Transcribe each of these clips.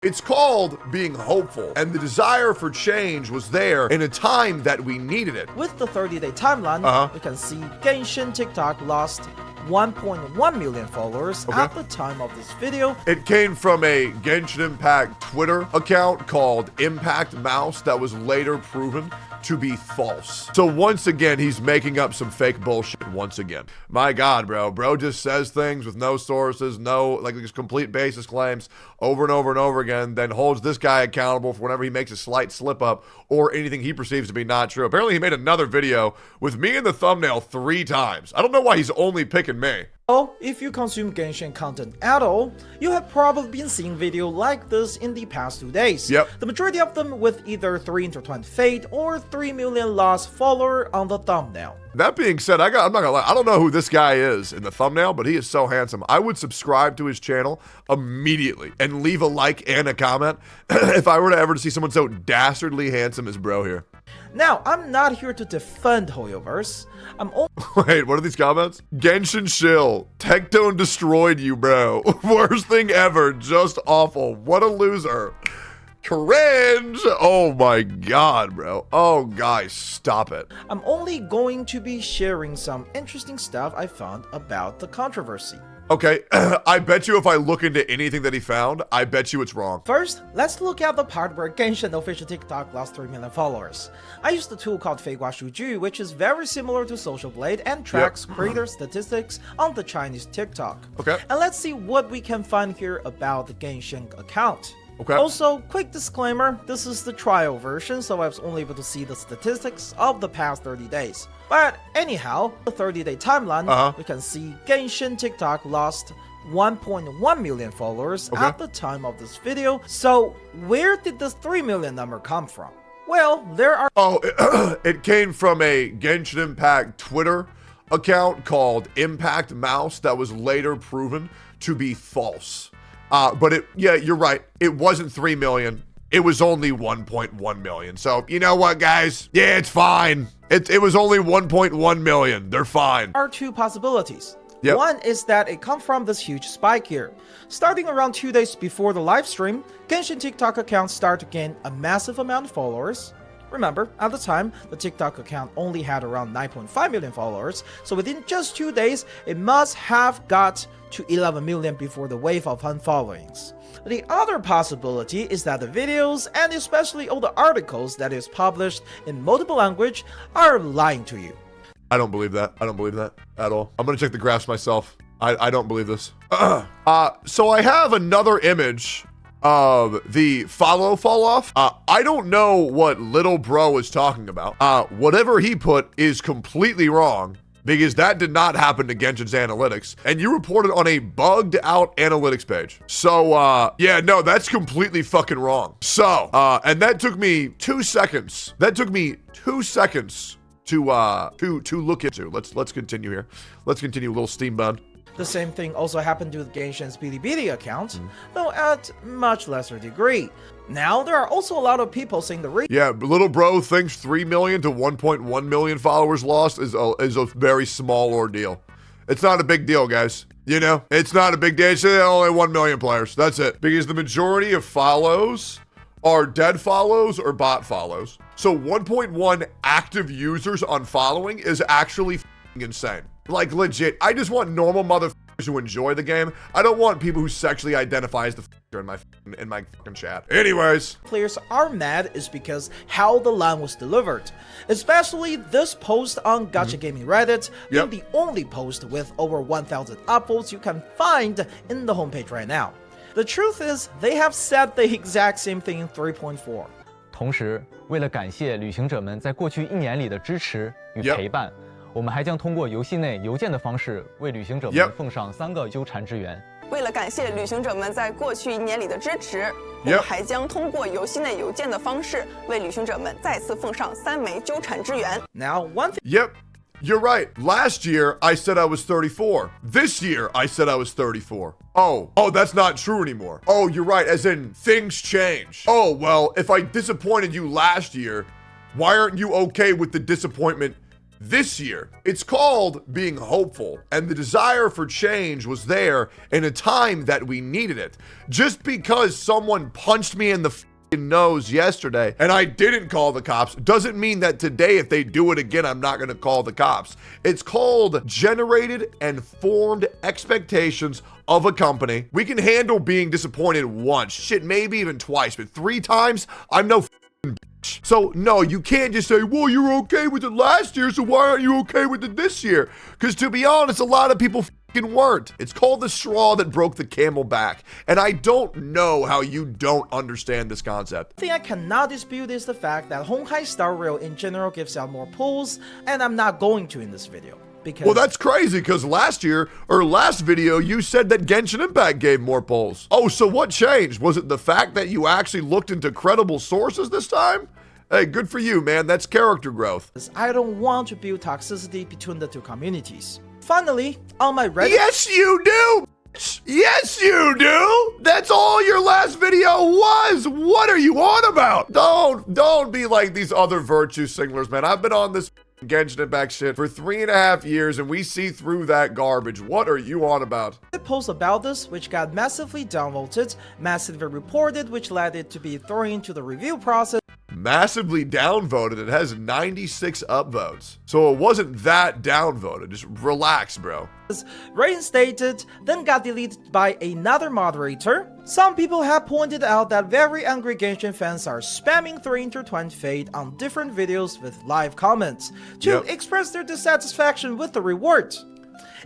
It's called being hopeful, and the desire for change was there in a time that we needed it. With the 30-day timeline, we can see Genshin TikTok lost 1.1 million followers at the time of this video. It came from a Genshin Impact Twitter account called Impact Mouse that was later proven to be false. So once again, he's making up some fake bullshit once again. My God, bro just says things with no sources, like these complete basis claims over and over and over again, then holds this guy accountable for whenever he makes a slight slip up or anything he perceives to be not true. Apparently he made another video with me in the thumbnail 3 times. I don't know why he's only picking me. So, if you consume Genshin content at all, you have probably been seeing videos like this in the past 2 days. Yep. The majority of them with either 3 intertwined fate or 3 million lost follower on the thumbnail. That being said, I'm not gonna lie, I don't know who this guy is in the thumbnail, but he is so handsome. I would subscribe to his channel immediately and leave a like and a comment if I were to ever see someone so dastardly handsome as bro here. Now, I'm not here to defend Hoyoverse. I'm only Wait, what are these comments? Genshin Shill, Tectone destroyed you, bro. Worst thing ever, just awful. What a loser. Cringe! Oh my God, bro. Oh, guys, stop it. I'm only going to be sharing some interesting stuff I found about the controversy. Okay, I bet you if I look into anything that he found, I bet you it's wrong. First, let's look at the part where Genshin official TikTok lost 3 million followers. I used a tool called Feigua Shuju, which is very similar to Social Blade and tracks creator statistics on the Chinese TikTok. Okay. And let's see what we can find here about the Genshin account. Okay. Also, quick disclaimer, this is the trial version, so I was only able to see the statistics of the past 30 days. But anyhow, the 30-day timeline, we can see Genshin TikTok lost 1.1 million followers at the time of this video. So where did this 3 million number come from? Well, there are... It came from a Genshin Impact Twitter account called Impact Mouse that was later proven to be false. But you're right. It wasn't 3 million. It was only 1.1 million. So, you know what, guys? Yeah, it's fine. It was only 1.1 million. They're fine. There are 2 possibilities. Yep. One is that it comes from this huge spike here. Starting around 2 days before the live stream, Genshin TikTok account started to gain a massive amount of followers. Remember, at the time, the TikTok account only had around 9.5 million followers, so within just 2 days, it must have got to 11 million before the wave of unfollowings. The other possibility is that the videos, and especially all the articles that is published in multiple language, are lying to you. I don't believe that. I don't believe that at all. I'm gonna check the graphs myself. I don't believe this. So I have another image of the follow fall off. I don't know what little bro is talking about. Whatever he put is completely wrong, because that did not happen to Genshin's analytics, and you reported on a bugged out analytics page. So, yeah, no, that's completely fucking wrong. So, and that took me 2 seconds. That took me 2 seconds to look into. Let's continue here. Let's continue, little steam bun. The same thing also happened with Genshin's Bilibili account, though at much lesser degree. Now, there are also a lot of people saying the reason. Yeah, little bro thinks 3 million to 1.1 million followers lost is a very small ordeal. It's not a big deal, guys. You know, it's not a big deal. It's only 1 million players. That's it. Because the majority of follows are dead follows or bot follows. So 1.1 active users on following is actually f***ing insane. Like, legit. I just want normal motherfuckers who enjoy the game. I don't want people who sexually identify as the f***er in my fucking chat. Anyways. Players are mad is because how the line was delivered. Especially this post on Gacha Gaming Reddit being the only post with over 1,000 upvotes you can find in the homepage right now. The truth is, they have said the exact same thing in 3.4. 同时，为了感谢旅行者们在过去1年里的支持与陪伴，我们还将通过游戏内邮件的方式为旅行者们奉上3个纠缠支援。为了感谢旅行者们在过去1年里的支持，我们还将通过游戏内邮件的方式为旅行者们再次奉上3枚纠缠支援。Now, one thing. Yep. You're right. Last year, I said I was 34. This year, I said I was 34. Oh, that's not true anymore. Oh, you're right. As in, things change. Oh, well, if I disappointed you last year, why aren't you okay with the disappointment this year. It's called being hopeful, and the desire for change was there in a time that we needed it. Just because someone punched me in the nose yesterday and I didn't call the cops doesn't mean that today, if they do it again, I'm not going to call the cops. It's called generated and formed expectations of a company. We can handle being disappointed once, shit, maybe even twice, but 3 times, I'm no bitch. So no, you can't just say, well, you're okay with it last year, so why aren't you okay with it this year? Because to be honest, a lot of people weren't. It's called the straw that broke the camel back. And I don't know how you don't understand this concept. The thing I cannot dispute is the fact that Honkai Star Rail in general gives out more pulls, and I'm not going to in this video. Because well, that's crazy, because last video, you said that Genshin Impact gave more pulls. Oh, so what changed? Was it the fact that you actually looked into credible sources this time? Hey, good for you, man. That's character growth. I don't want to build toxicity between the two communities. Finally, on my Reddit... Yes, you do! Yes, you do! That's all your last video was! What are you on about? Don't be like these other virtue signalers, man. I've been on this Genshin Impact shit for 3.5 years, and we see through that garbage. What are you on about? The post about this, which got massively downvoted, massively reported, which led it to be thrown into the review process. Massively downvoted. It has 96 upvotes. So it wasn't that downvoted. Just relax, bro. Reinstated, then got deleted by another moderator. Some people have pointed out that very angry Genshin fans are spamming through intertwined fate on different videos with live comments to express their dissatisfaction with the reward.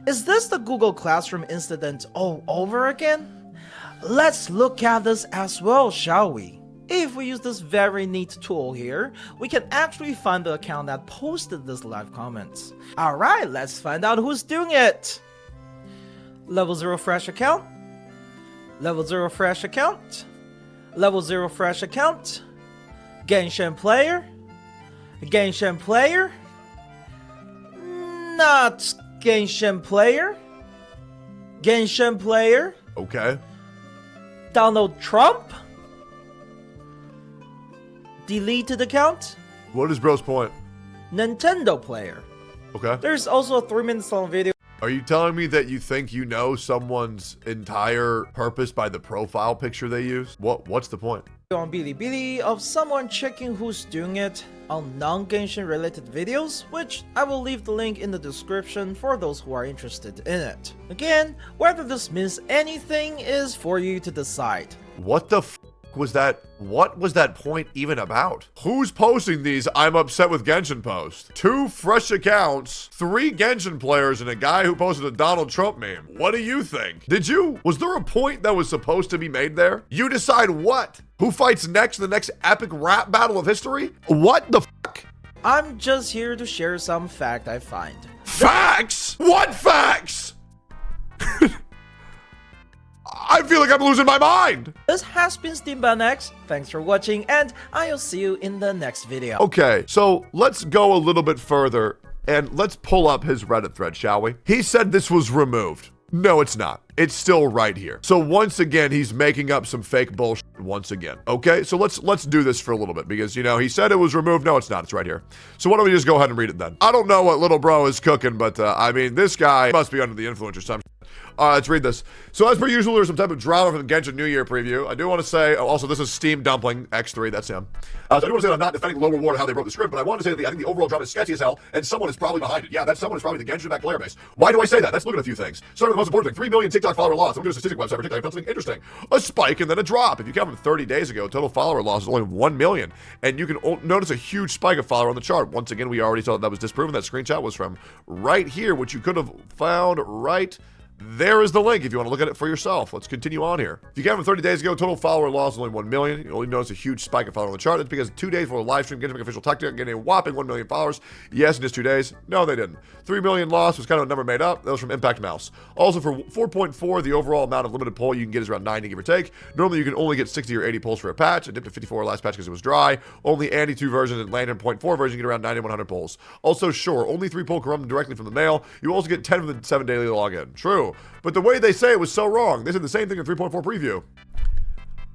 Is this the Google Classroom incident all over again? Let's look at this as well, shall we? If we use this very neat tool here, we can actually find the account that posted this live comments. Alright, let's find out who's doing it. Level 0 fresh account. Level 0 fresh account. Level 0 fresh account. Genshin player. Genshin player. Not Genshin player. Genshin player. Okay. Donald Trump. Deleted account. What is bro's point? Nintendo player. Okay. There's also a 3-minute long video. Are you telling me that you think you know someone's entire purpose by the profile picture they use? What's the point? On Bilibili of someone checking who's doing it on non-Genshin related videos, which I will leave the link in the description for those who are interested in it. Again, whether this means anything is for you to decide. What the f was that? What was that point even about? Who's posting these I'm upset with Genshin posts? 2 fresh accounts, 3 Genshin players, and a guy who posted a Donald Trump meme. What do you think? Was there a point that was supposed to be made there? You decide what? Who fights next in the next epic rap battle of history? What the fuck? I'm just here to share some fact I find. Facts? What facts? I feel like I'm losing my mind. This has been SteamBunX. Thanks for watching, and I'll see you in the next video. Okay, so let's go a little bit further and let's pull up his Reddit thread, shall we? He said this was removed. No, it's not. It's still right here. So once again, he's making up some fake bullshit once again. Okay, so let's do this for a little bit because, you know, he said it was removed. No, it's not. It's right here. So why don't we just go ahead and read it then? I don't know what little bro is cooking, but I mean, this guy must be under the influence or something. Let's read this. So as per usual, there's some type of drama from the Genshin New Year preview. I do want to say, also, this is Steam Dumpling X3, that's him. So I do want to say that I'm not defending Lower Ward or how they wrote the script, but I want to say that I think the overall drama is sketchy as hell, and someone is probably behind it. Yeah, that someone is probably the Genshin Impact player base. Why do I say that? Let's look at a few things. Starting with the most important thing, 3 million TikTok follower loss. I'm going to do a statistic website for TikTok. I found something interesting. A spike and then a drop. If you count from 30 days ago, total follower loss is only 1 million, and you can notice a huge spike of follower on the chart. Once again, we already saw that was disproven. That screenshot was from right here, which you could have found right there is the link if you want to look at it for yourself. Let's continue on here. If you count from 30 days ago, total follower loss is only 1 million. You only notice a huge spike of follower on the chart. That's because 2 days before the live stream, Genshin official TikTok getting a whopping 1 million followers. Yes, in just 2 days. No, they didn't. 3 million loss was kind of a number made up. That was from Impact Mouse. Also, for 4.4, the overall amount of limited pull you can get is around 90, give or take. Normally, you can only get 60 or 80 pulls for a patch. It dipped to 54 last patch because it was dry. Only Andy 2 version and Lantern 0.4 version get around 90 100 pulls. Also, sure, only 3 pull come directly from the mail. You also get 10 from the 7 daily login. True. But the way they say it was so wrong. They said the same thing in 3.4 preview.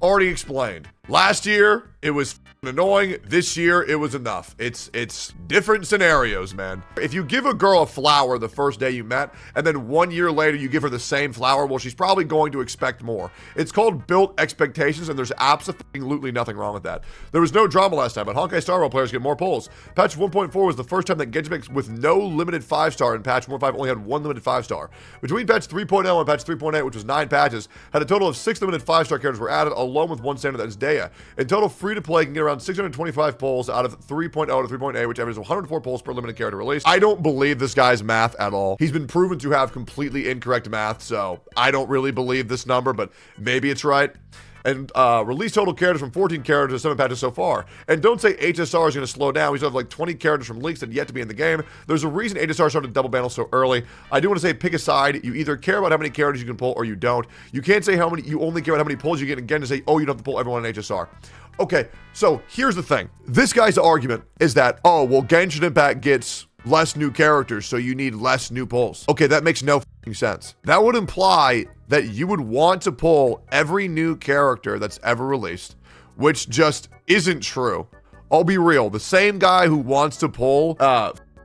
Already explained. Last year, it was annoying. This year, it was enough. It's different scenarios, man. If you give a girl a flower the first day you met, and then 1 year later you give her the same flower, well, she's probably going to expect more. It's called built expectations, and there's absolutely nothing wrong with that. There was no drama last time, but Honkai Star Rail players get more pulls. Patch 1.4 was the first time that Genshin Impact with no limited 5-star, and patch 1.5 only had 1 limited 5-star. Between patch 3.0 and patch 3.8, which was 9 patches, had a total of 6 limited 5-star characters were added, along with 1 standard, that is Daya. In total, free-to-play can get around 625 pulls out of 3.0 to 3.8, which averages 104 pulls per limited character release. I don't believe this guy's math at all. He's been proven to have completely incorrect math, so I don't really believe this number, but maybe it's right. And release total characters from 14 characters, 7 patches so far. And don't say HSR is going to slow down. We still have like 20 characters from leaks that yet to be in the game. There's a reason HSR started double bundle so early. I do want to say, pick a side. You either care about how many characters you can pull or you don't. You can't say how many, you only care about how many pulls you get again to say, oh, you don't have to pull everyone in HSR. Okay, so here's the thing. This guy's argument is that, oh, well, Genshin Impact gets less new characters, so you need less new pulls. Okay, that makes no fucking sense. That would imply that you would want to pull every new character that's ever released, which just isn't true. I'll be real. The same guy who wants to pull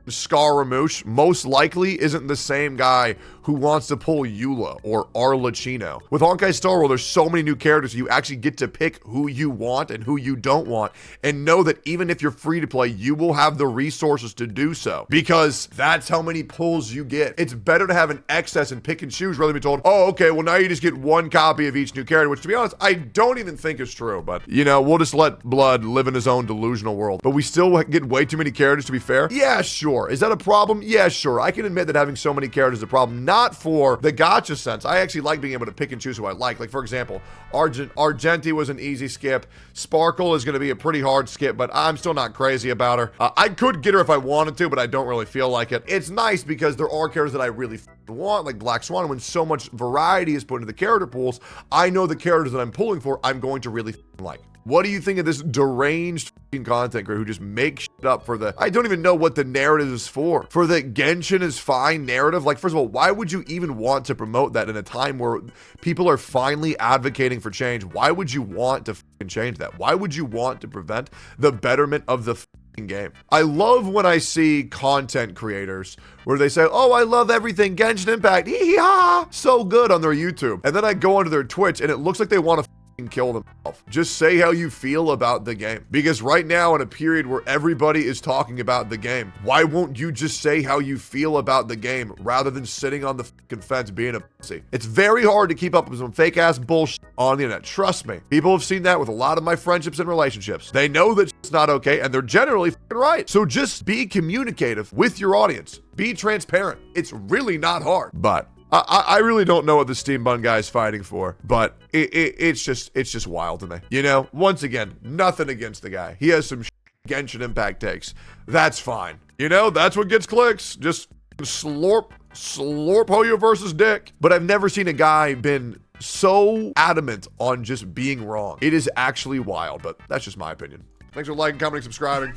Scaramouche most likely isn't the same guy who wants to pull Eula or Arlecchino. With Honkai Star Rail, there's so many new characters, you actually get to pick who you want and who you don't want, and know that even if you're free to play, you will have the resources to do so, because that's how many pulls you get. It's better to have an excess and pick and choose rather than be told, oh, okay, well now you just get 1 copy of each new character, which to be honest, I don't even think is true, but you know, we'll just let Blood live in his own delusional world. But we still get way too many characters, to be fair. Yeah, sure. Is that a problem? Yeah, sure. I can admit that having so many characters is a problem. Not for the gacha sense. I actually like being able to pick and choose who I like. Like, for example, Argenti was an easy skip. Sparkle is going to be a pretty hard skip, but I'm still not crazy about her. I could get her if I wanted to, but I don't really feel like it. It's nice because there are characters that I really want, like Black Swan. When so much variety is put into the character pools, I know the characters that I'm pulling for, I'm going to really like. What do you think of this deranged content creator who just makes shit up for the, I don't even know what the narrative is for the Genshin is fine narrative? Like, first of all, why would you even want to promote that in a time where people are finally advocating for change? Why would you want to change that? Why would you want to prevent the betterment of the game? I love when I see content creators where they say, oh, I love everything Genshin Impact, hee-hee-ha, so good on their YouTube. And then I go onto their Twitch and it looks like they want to kill themselves. Just say how you feel about the game. Because right now, in a period where everybody is talking about the game, why won't you just say how you feel about the game rather than sitting on the fucking fence being a pussy? It's very hard to keep up with some fake ass bullshit on the internet. Trust me. People have seen that with a lot of my friendships and relationships. They know that it's not okay, and they're generally fucking right. So just be communicative with your audience. Be transparent. It's really not hard. But I really don't know what the Steam Bun guy is fighting for, but it's just wild to me. You know, once again, nothing against the guy. He has some Genshin Impact takes. That's fine. You know, that's what gets clicks. Just slorp Hoyo versus Dick. But I've never seen a guy been so adamant on just being wrong. It is actually wild, but that's just my opinion. Thanks for liking, commenting, subscribing.